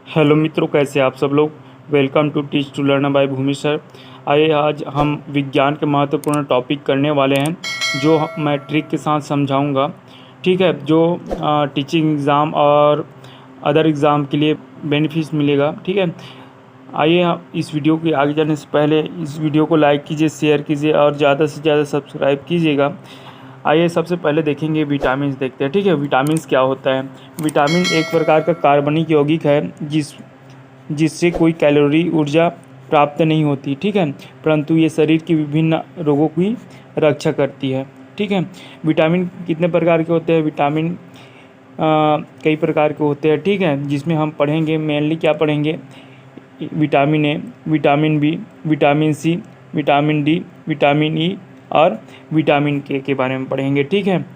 Hello मित्रों, कैसे आप सब लोग। Welcome to teach to learn by Bhumi sir. आइए आज हम विज्ञान के महत्वपूर्ण टॉपिक करने वाले हैं, जो मैं ट्रिक के साथ समझाऊंगा। ठीक है, जो टीचिंग एग्ज़ाम और अदर एग्ज़ाम के लिए बेनिफिट्स मिलेगा। ठीक है, आइए आप इस वीडियो के आगे जाने से पहले इस वीडियो को लाइक कीजिए, शेयर कीजिए और ज़्यादा से ज़्यादा सब्सक्राइब कीजिएगा। आइए सबसे पहले देखेंगे विटामिन देखते हैं। ठीक है, विटामिन क्या होता है। विटामिन एक प्रकार का कार्बनिक यौगिक है जिससे कोई कैलोरी ऊर्जा प्राप्त नहीं होती। ठीक है, परंतु ये शरीर के विभिन्न रोगों की रक्षा करती है। ठीक है, विटामिन कितने प्रकार के होते हैं। विटामिन कई प्रकार के होते हैं। ठीक है, जिसमें हम पढ़ेंगे मेनली क्या पढ़ेंगे, vitamin A, vitamin B, vitamin C, vitamin D, vitamin E और विटामिन के बारे में पढ़ेंगे। ठीक है,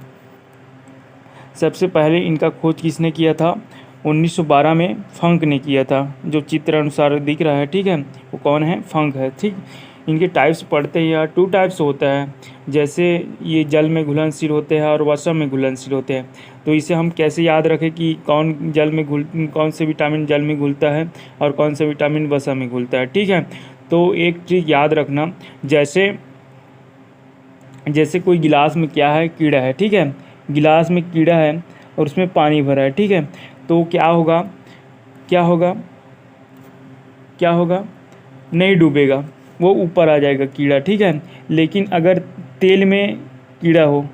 सबसे पहले इनका खोज किसने किया था। 1912 में फंक ने किया था, जो चित्र अनुसार दिख रहा है। ठीक है, वो कौन है, फंक है। ठीक, इनके टाइप्स पढ़ते हैं यार। 2 टाइप्स होता है, जैसे ये जल में घुलनशील होते हैं और वसा में घुलनशील होते हैं। तो इसे हम कैसे याद रखें कि कौन से विटामिन जल में घुलता है और कौन सा विटामिन वसा में घुलता है। ठीक है, तो एक चीज़ याद रखना, जैसे कोई गिलास में क्या है, कीड़ा है। ठीक है, गिलास में कीड़ा है और उसमें पानी भरा है। ठीक है, तो क्या होगा, क्या होगा, क्या होगा, नहीं डूबेगा, वो ऊपर आ जाएगा कीड़ा। ठीक है, लेकिन अगर तेल में कीड़ा हो,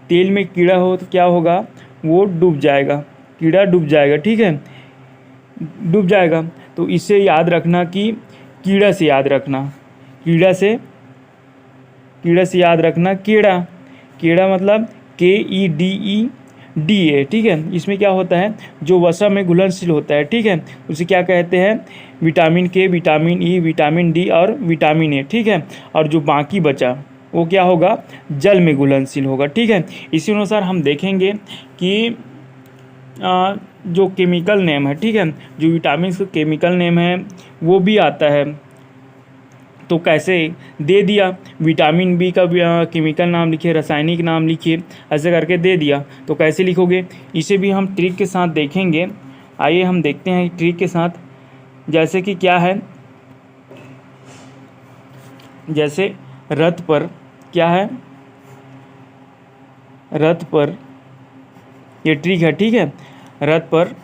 तेल में कीड़ा हो तो क्या होगा, वो डूब जाएगा, कीड़ा डूब जाएगा। ठीक है, डूब जाएगा। तो इससे याद रखना कि कीड़ा से याद रखना, कीड़ा से याद रखना, कीड़ा मतलब KEDA। ठीक है, इसमें क्या होता है, जो वसा में घुलनशील होता है। ठीक है, उसे क्या कहते हैं, विटामिन के, विटामिन ई, विटामिन डी और विटामिन ए। ठीक है, और जो बाकी बचा वो क्या होगा, जल में घुलनशील होगा। ठीक है, इसी अनुसार हम देखेंगे कि जो केमिकल नेम है। ठीक है, जो विटामिन का केमिकल नेम है वो भी आता है। तो कैसे दे दिया, विटामिन बी का केमिकल नाम लिखिए, रासायनिक नाम लिखिए, ऐसे करके दे दिया। तो कैसे लिखोगे, इसे भी हम ट्रिक के साथ देखेंगे। आइए हम देखते हैं ट्रिक के साथ। जैसे कि क्या है, जैसे रथ पर क्या है, रथ पर ये ट्रिक है। ठीक है, रथ पर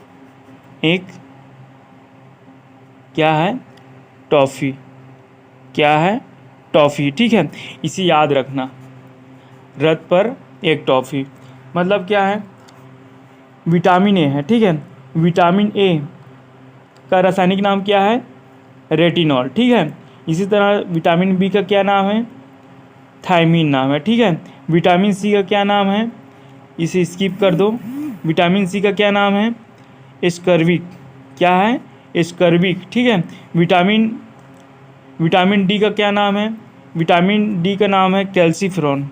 एक क्या है, टॉफ़ी, क्या है, टॉफ़ी। ठीक है, इसे याद रखना, रथ पर एक टॉफ़ी मतलब क्या है, विटामिन ए है। ठीक है, विटामिन ए का रासायनिक नाम क्या है, रेटिनॉल। ठीक है, इसी तरह विटामिन बी का क्या नाम है, थायमीन नाम है। ठीक है, विटामिन सी का क्या नाम है, इसे स्किप कर दो। विटामिन सी का क्या नाम है, एस्कर्बिक, क्या है, एस्कर्बिक। ठीक है, विटामिन डी का क्या नाम है, विटामिन डी का नाम है कैल्सीफेरॉन,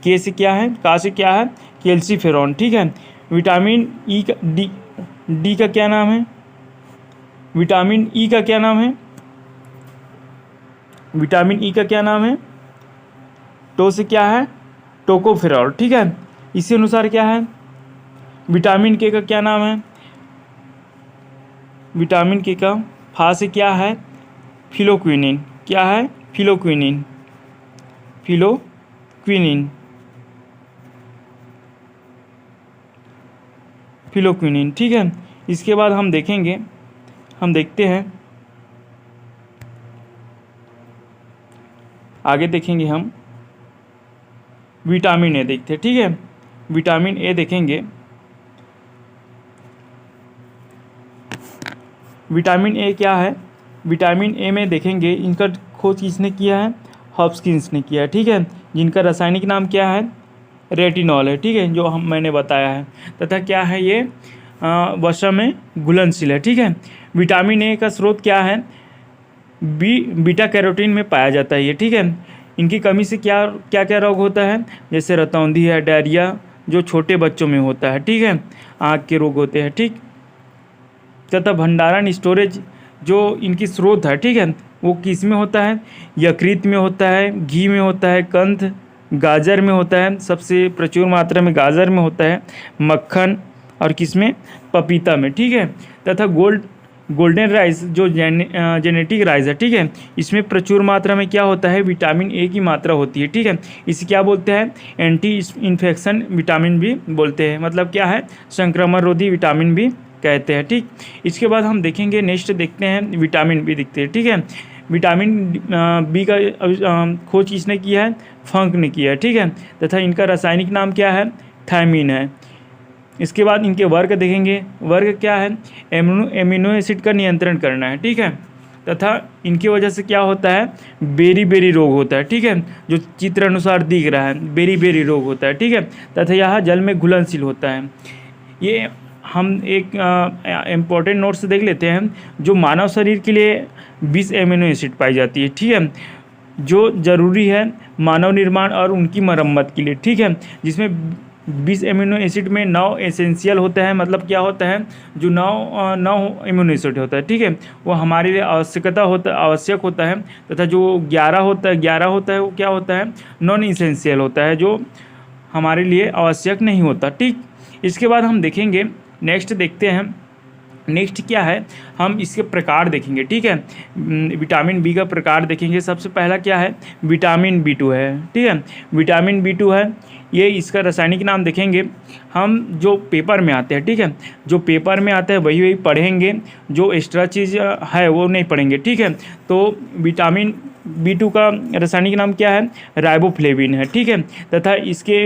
के से क्या है, का से क्या है, कैल्सीफेरॉन। ठीक है, विटामिन ई का डी का क्या नाम है, विटामिन ई का क्या नाम है, विटामिन ई का क्या नाम है, टो से क्या है, टोकोफेरॉल। ठीक है, इसी अनुसार क्या है, विटामिन के का क्या नाम है, विटामिन के का फा से क्या है, फिलोक्विनिन, क्या है, फिलोक्विनिन, फिलोक्विनिन, फिलोक्विनिन। ठीक है, इसके बाद हम देखेंगे, हम देखते हैं आगे, देखेंगे हम विटामिन ए देखते हैं। ठीक है, विटामिन ए देखेंगे, विटामिन ए क्या है, विटामिन ए में देखेंगे इनका खोज किसने किया है, हॉपकिंस ने किया है। ठीक है, जिनका रासायनिक नाम क्या है, रेटिनॉल है। ठीक है, जो मैंने बताया है, तथा क्या है, ये वसा में घुलनशील है। ठीक है, विटामिन ए का स्रोत क्या है, बीटा कैरोटीन में पाया जाता है ये। ठीक है, इनकी कमी से क्या क्या क्या रोग होता है, जैसे रतौंधी है, डायरिया, जो छोटे बच्चों में होता है। ठीक है, आँख के रोग होते हैं। ठीक, तथा भंडारण स्टोरेज जो इनकी स्रोत है। ठीक है, वो किस में होता है, यकृत में होता है, घी में होता है, कंद गाजर में होता है, सबसे प्रचुर मात्रा में गाजर में होता है, मक्खन और किस में, पपीता में। ठीक है, तथा गोल्डन राइस जो जेनेटिक राइस है, ठीक है, इसमें प्रचुर मात्रा में क्या होता है, विटामिन ए की मात्रा होती है, ठीक है। इसे क्या बोलते हैं, एंटी इन्फेक्शन विटामिन भी बोलते हैं, मतलब क्या है, संक्रमण रोधी विटामिन भी कहते हैं, ठीक। इसके बाद हम देखेंगे, नेक्स्ट देखते हैं विटामिन बी दिखते हैं, ठीक है। विटामिन बी का खोज किसने किया है, फंक ने किया है, ठीक है, तथा इनका रासायनिक नाम क्या है, थायमीन है। इसके बाद इनके वर्ग देखेंगे, वर्ग क्या है, एमिनो एसिड का नियंत्रण करना है, ठीक है, तथा इनकी वजह से क्या होता है, बेरी बेरी रोग होता है, ठीक है, जो चित्र अनुसार दिख रहा है, बेरी बेरी रोग होता है, ठीक है, तथा यह जल में घुलनशील होता है। ये हम एक इम्पॉर्टेंट नोट्स देख लेते हैं, जो मानव शरीर के लिए 20 एमिनो एसिड पाई जाती है, ठीक है, जो ज़रूरी है मानव निर्माण और उनकी मरम्मत के लिए, ठीक है, जिसमें 20 एमिनो एसिड में 9 एसेंशियल होता है, मतलब क्या होता है, जो 9 एमिनो एसिड होता है, ठीक है, वो हमारे लिए आवश्यक होता है, तथा जो 11 होता है वो क्या होता है, नॉन एसेंशियल होता है, जो हमारे लिए आवश्यक नहीं होता, ठीक। इसके बाद हम देखेंगे, नेक्स्ट देखते हैं, नेक्स्ट क्या है, हम इसके प्रकार देखेंगे, ठीक है, विटामिन बी का प्रकार देखेंगे। सबसे पहला क्या है, विटामिन बी2 है, ठीक है, विटामिन बी2 है, ये इसका रासायनिक नाम देखेंगे हम, जो पेपर में आते हैं, ठीक है, जो पेपर में आते हैं वही पढ़ेंगे, जो एक्स्ट्रा चीज़ है वो नहीं पढ़ेंगे, ठीक है। तो विटामिन बी2 का रासायनिक नाम क्या है, राइबोफ्लेविन है, ठीक है, तथा इसके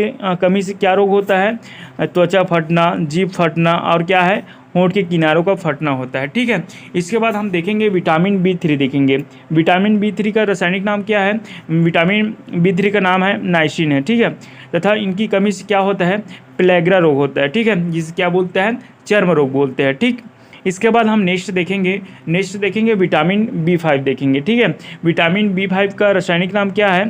कमी से क्या रोग होता है, त्वचा फटना, जीभ फटना, और क्या है, होंठ के किनारों का फटना होता है, ठीक है। इसके बाद हम देखेंगे विटामिन बी3 देखेंगे। विटामिन बी3 का रासायनिक नाम क्या है, विटामिन बी3 का नाम है नाइसिन है, ठीक है, तथा इनकी कमी से क्या होता है, प्लेग्रा रोग होता है, ठीक है, जिसे क्या बोलते हैं, चर्म रोग बोलते हैं, ठीक। इसके बाद हम नेक्स्ट देखेंगे विटामिन बी5 देखेंगे, ठीक है। विटामिन बी5 का रासायनिक नाम क्या है,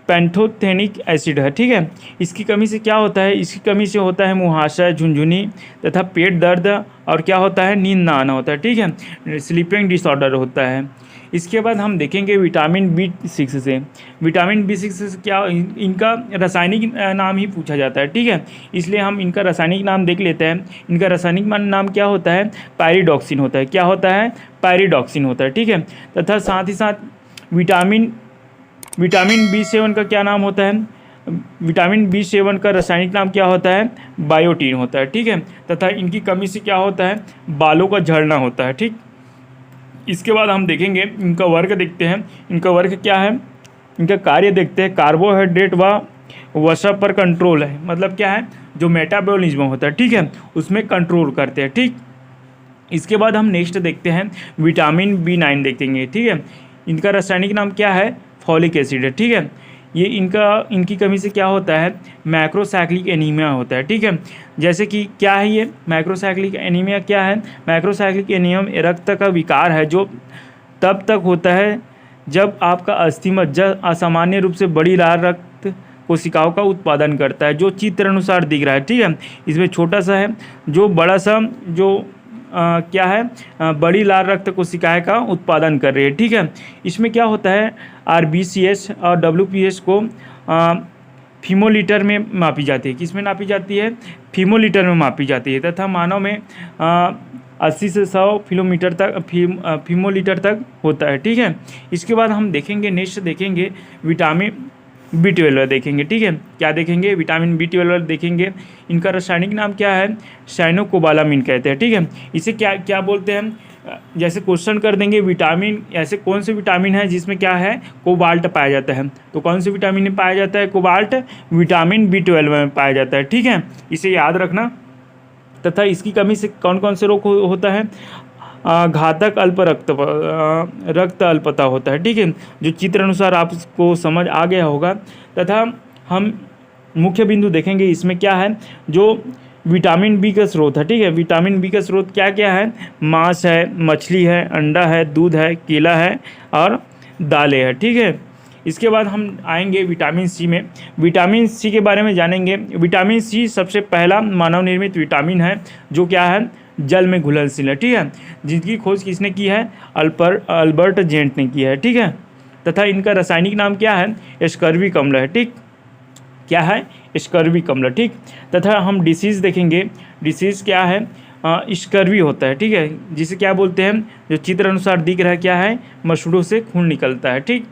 पैंथोथेनिक एसिड है, ठीक है। इसकी कमी से क्या होता है, इसकी कमी से होता है मुहासा, झुनझुनी तथा पेट दर्द, और क्या होता है, नींद ना आना होता है, ठीक है, स्लीपिंग डिसऑर्डर होता है। इसके बाद हम देखेंगे विटामिन बी6 से। विटामिन बी6 से क्या, इनका रासायनिक नाम ही पूछा जाता है, ठीक है, इसलिए हम इनका रासायनिक नाम देख लेते हैं। इनका रासायनिक नाम क्या होता है, पायरिडॉक्सिन होता है, क्या होता है, पायरिडॉक्सिन होता है, ठीक है, तथा साथ ही साथ विटामिन बी7 का क्या नाम होता है, विटामिन बी7 का रासायनिक नाम क्या होता है, बायोटीन होता है, ठीक है, तथा इनकी कमी से क्या होता है, बालों का झड़ना होता है, ठीक। इसके बाद हम देखेंगे, इनका वर्ग देखते हैं, इनका वर्ग क्या है, इनका कार्य देखते हैं। कार्बोहाइड्रेट व वसा पर कंट्रोल है, मतलब क्या है, जो मेटाबॉलिज्म होता है, ठीक है, उसमें कंट्रोल करते हैं, ठीक। इसके बाद हम नेक्स्ट देखते हैं विटामिन बी9 देखेंगे, ठीक है। इनका रासायनिक नाम क्या है, फॉलिक एसिड है, ठीक है। ये इनकी कमी से क्या होता है, मैक्रोसाइक्लिक एनीमिया होता है, ठीक है। जैसे कि क्या है ये मैक्रोसाइक्लिक एनीमिया, क्या है, मैक्रोसाइक्लिक एनीमिया रक्त का विकार है, जो तब तक होता है जब आपका अस्थिमज्जा असामान्य रूप से बड़ी लाल रक्त कोशिकाओं का उत्पादन करता है, जो चित्र अनुसार दिख रहा है, ठीक है। इसमें छोटा सा है, जो बड़ा सा, जो क्या है, बड़ी लाल रक्त कोशिकाएं का उत्पादन कर रही है, ठीक है। इसमें क्या होता है, RBCS और WPS को फीमोलीटर में मापी जाती है, किस में नापी जाती है, फीमोलीटर में मापी जाती है, तथा मानव में 80 से 100 फीमोलीटर तक होता है, ठीक है। इसके बाद हम देखेंगे, नेक्स्ट देखेंगे विटामिन बी12 देखेंगे, ठीक है। क्या देखेंगे, विटामिन बी12 देखेंगे। इनका रासायनिक नाम क्या है, साइनोकोबालामिन कहते हैं, ठीक है। इसे क्या क्या बोलते हैं, जैसे क्वेश्चन कर देंगे, विटामिन ऐसे कौन से विटामिन है जिसमें क्या है, कोबाल्ट पाया जाता है, तो कौन से विटामिन में पाया जाता है, कोबाल्ट विटामिन बी12 में पाया जाता है, ठीक है, इसे याद रखना। तथा इसकी कमी से कौन कौन से रोग होता है, घातक रक्त अल्पता होता है, ठीक है, जो चित्र अनुसार आपको समझ आ गया होगा। तथा हम मुख्य बिंदु देखेंगे, इसमें क्या है, जो विटामिन बी का स्रोत है, ठीक है। विटामिन बी का स्रोत क्या क्या है, मांस है, मछली है, अंडा है, दूध है, केला है और दालें है, ठीक है। इसके बाद हम आएंगे विटामिन सी में। विटामिन सी के बारे में जानेंगे। विटामिन सी सबसे पहला मानव निर्मित विटामिन है, जो क्या है, जल में घुलनशील है, ठीक है, जिनकी खोज किसने की है, अल्बर्ट जेंट ने की है, ठीक है। तथा इनका रासायनिक नाम क्या है, एस्कर्बिक अम्ल है, ठीक, क्या है, एस्कर्बिक अम्ल, ठीक। तथा हम डिसीज़ देखेंगे। डिसीज़ क्या है, स्कर्वी होता है, ठीक है, जिसे क्या बोलते हैं, जो चित्र अनुसार दिख रहा है क्या है, मसूड़ों से खून निकलता है, ठीक।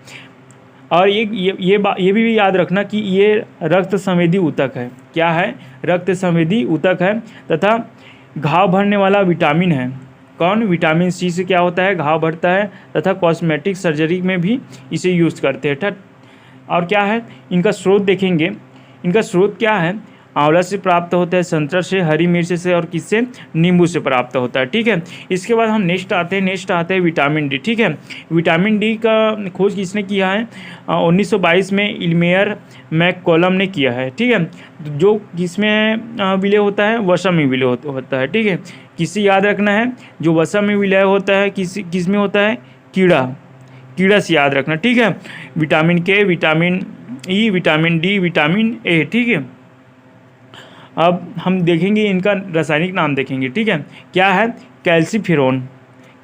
और ये भी याद रखना कि ये रक्त संवेदी ऊतक है, क्या है, रक्त संवेदी ऊतक है, तथा घाव भरने वाला विटामिन है। कौन, विटामिन सी से क्या होता है, घाव भरता है, तथा कॉस्मेटिक सर्जरी में भी इसे यूज़ करते हैं, ठीक। और क्या है, इनका स्रोत देखेंगे, इनका स्रोत क्या है, आंवला से प्राप्त होता है, संतरा से, हरी मिर्च से, और किससे, नींबू से प्राप्त होता है, ठीक है। इसके बाद हम नेक्स्ट आते हैं विटामिन डी, ठीक है। विटामिन डी का खोज किसने किया है, 1922 में इल्मेयर मैककॉलम ने किया है, ठीक है। जो किसमें विलय होता है, वसा में विलय होता है, ठीक है। किसे याद रखना है, जो वसा में विलय होता है किस में होता है, कीड़ा से याद रखना, ठीक है। विटामिन के, vitamin E, vitamin D, vitamin A, ठीक है। अब हम देखेंगे इनका रासायनिक नाम देखेंगे, ठीक है। क्या है, कैल्सीफेरोल,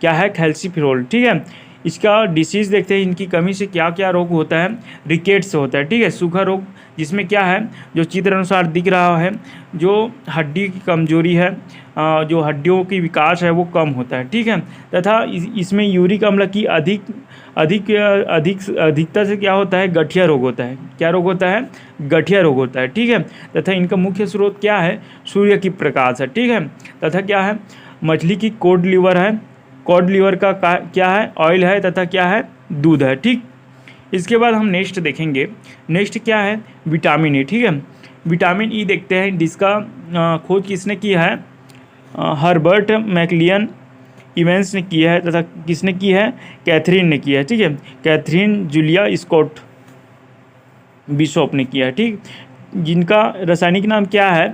क्या है, कैल्सीफेरोल, ठीक है। इसका डिसीज़ देखते हैं, इनकी कमी से क्या क्या रोग होता है, रिकेट्स होता है, ठीक है, सूखा रोग, जिसमें क्या है, जो चित्र अनुसार दिख रहा है, जो हड्डी की कमजोरी है, जो हड्डियों की विकास है वो कम होता है, ठीक है। तथा इसमें यूरिक अम्ल की अधिकता से क्या होता है, गठिया रोग होता है, क्या रोग होता है, गठिया रोग होता है, ठीक है। तथा इनका मुख्य स्रोत क्या है, सूर्य की प्रकाश है, ठीक है। तथा क्या है, मछली की कोड लिवर है, कॉड लिवर का क्या है, ऑयल है, तथा क्या है, दूध है, ठीक। इसके बाद हम नेक्स्ट देखेंगे, नेक्स्ट क्या है, विटामिन ई, ठीक है। विटामिन ई देखते हैं, जिसका खोज किसने किया है, हर्बर्ट मैकलियन इवेंस ने किया है, तथा किसने की है, कैथरीन ने किया है, ठीक है। कैथरीन जूलिया स्कॉट बिशॉप ने किया है, ठीक। जिनका रासायनिक नाम क्या है,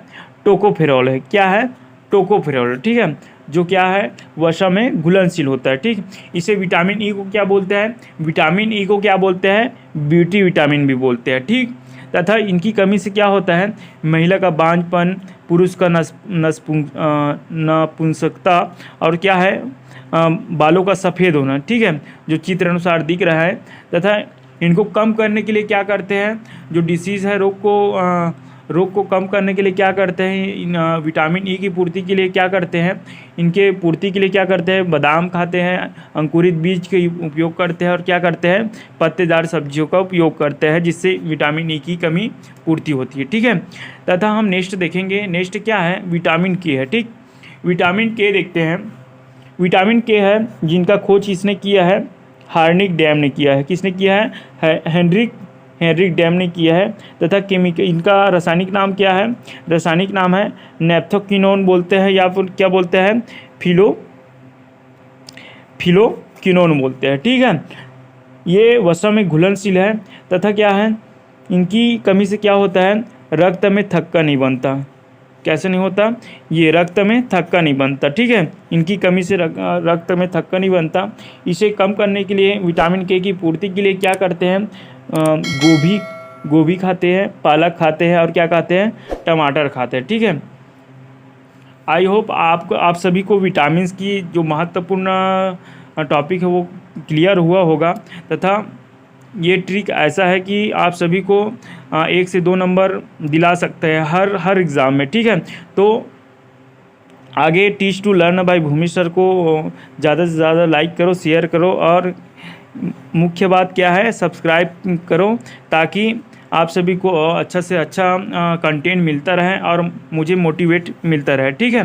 टोकोफेरोल है, क्या है, टोकोफेरोल, ठीक है, जो क्या है, वसा में घुलनशील होता है, ठीक। इसे विटामिन ई को क्या बोलते हैं, विटामिन ई को क्या बोलते हैं, ब्यूटी विटामिन भी बोलते हैं, ठीक। तथा इनकी कमी से क्या होता है, महिला का बांझपन, पुरुष का नपुंसकता, और क्या है, बालों का सफ़ेद होना, ठीक है, जो चित्र अनुसार दिख रहा है। तथा इनको कम करने के लिए क्या करते हैं, जो डिसीज़ है, रोग को कम करने के लिए क्या करते हैं, इन विटामिन ई की पूर्ति के लिए क्या करते हैं, इनके पूर्ति के लिए क्या करते हैं, बादाम खाते हैं, अंकुरित बीज के उपयोग करते हैं, और क्या करते हैं, पत्तेदार सब्जियों का उपयोग करते हैं, जिससे विटामिन ई की कमी पूर्ति होती है, ठीक है। तथा हम नेक्स्ट देखेंगे, नेक्स्ट क्या है, विटामिन के है, ठीक। विटामिन के देखते हैं, विटामिन के है, जिनका खोज किसने किया है, हार्निक डैम ने किया है, किसने किया है, हेनरिक डैम ने किया है। तथा इनका रासायनिक नाम क्या है, रासायनिक नाम है नेप्थोक्विनोन बोलते हैं, या फिर क्या बोलते हैं, फिलोक्विनोन बोलते हैं, ठीक है। ये वसा में घुलनशील है, तथा क्या है, इनकी कमी से क्या होता है, रक्त में थक्का नहीं बनता, कैसे नहीं होता, ये रक्त में थक्का नहीं बनता, ठीक है। इनकी कमी से रक्त में थक्का नहीं बनता। इसे कम करने के लिए, विटामिन के की पूर्ति के लिए क्या करते हैं, गोभी खाते हैं, पालक खाते हैं, और क्या खाते हैं, टमाटर खाते हैं, ठीक है। आई होप आप सभी को विटामिन्स की जो महत्वपूर्ण टॉपिक है वो क्लियर हुआ होगा। तथा ये ट्रिक ऐसा है कि आप सभी को 1 से 2 नंबर दिला सकते हैं हर एग्ज़ाम में, ठीक है। तो आगे teach to learn by Bhumi sir को ज़्यादा से ज़्यादा लाइक करो, शेयर करो, और मुख्य बात क्या है, सब्सक्राइब करो, ताकि आप सभी को अच्छा से अच्छा कंटेंट मिलता रहे और मुझे मोटिवेट मिलता रहे, ठीक है।